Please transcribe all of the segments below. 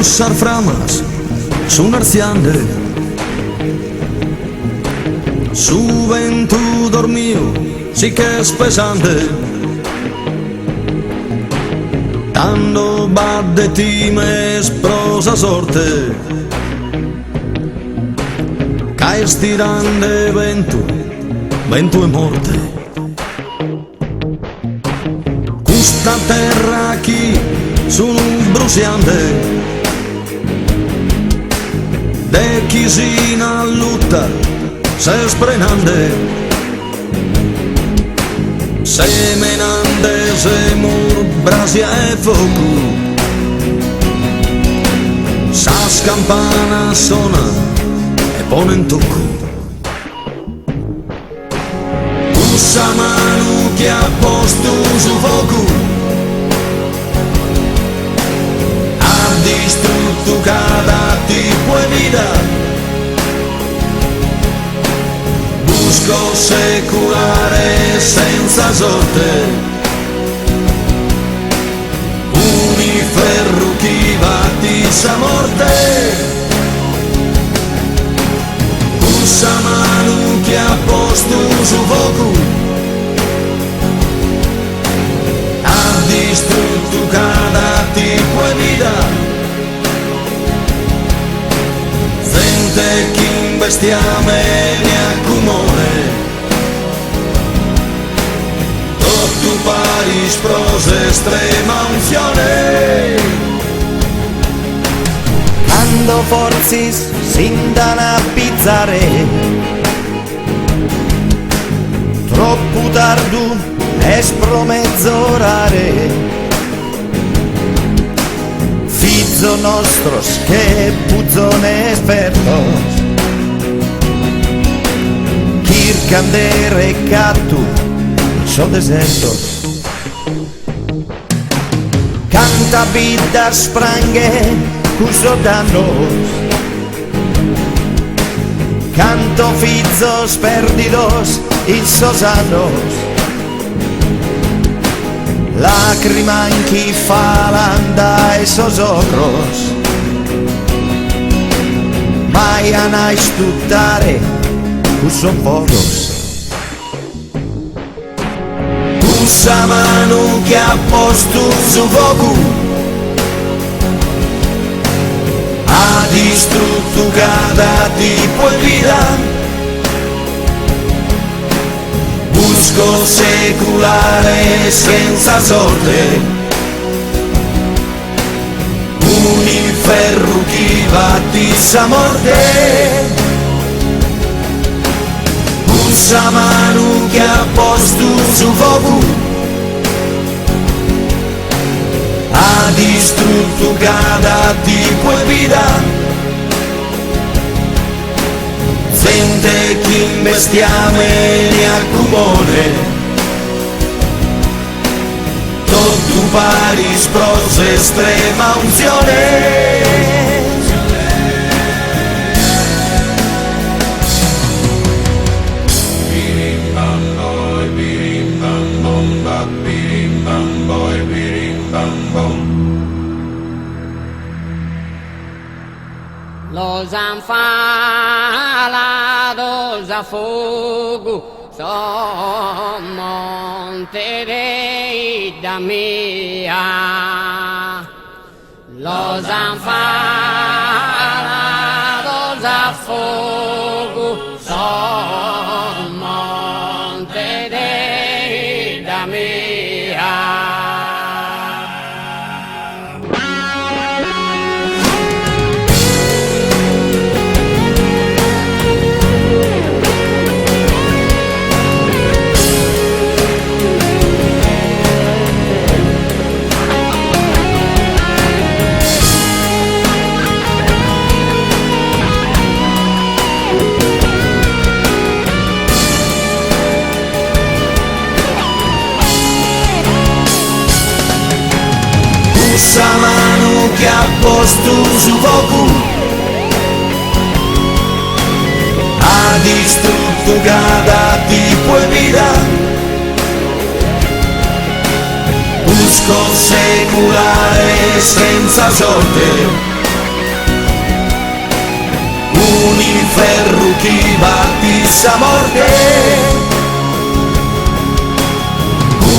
Usar framas, su narciande, su ventu dormio, sí que es pesante. Tanto va de ti me prosa sorte, caes tirande vento, vento e morte. Questa terra qui sono bruciante, de chi si na lutta se sprenande, semenante se mur brasia e fuoco, sas campana sona e pone in tocco. Usa mano che ha posto su fuoco, ha distrutto cada tipo e vita. Busco secolare senza sorte, un ferro chi battisa morte. Usa mano che ha posto su fuoco, ha distrutto cada tipo e vita. Gente che investiame ne accumone, tutto paris prose estrema unzione. Quando forsis s'indana a pizzare, troppo tardu es pro mezz'orare. Fizzo nostros che puzzone espertos, circan de recatu so desertos. Canta vida sprange cuso danos, canto fizzos perdidos in sos annos. Lacrima in chi falanda e sos ocros, mai a stuttare cuso fogos. Usa mano che ha posto su fuoco, ha distrutto cada tipo e vita. Busco secolare senza sorte, un ferro chi battisa morte. Usa mano che ha posto su fuoco, ha distrutto cada tipo e vita. Gente che investiame ne accumone, tutto paris prose estrema unzione. Los anfalados a fogo son monte de ida mía. Los anfalados a fogo son monte de ida mía. Usa mano che ha posto su fuoco, ha distrutto cada tipo e vita. Busco secolare senza sorte, ferro chi batti sa morte,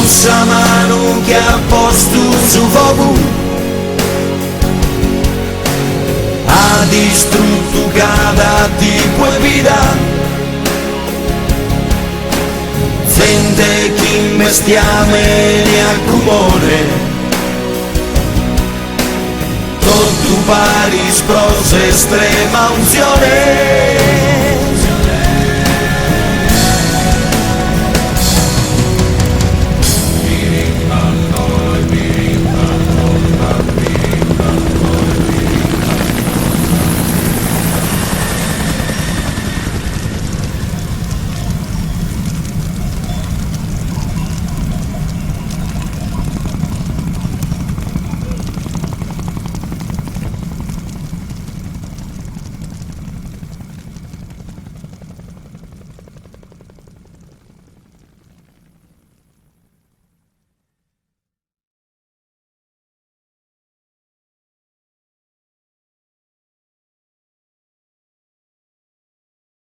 usa mano che ha posto su fuoco, ha distrutto cada tipo e vita. Sente chi mestiame ne accumone, tutto pari sprose estrema unzione.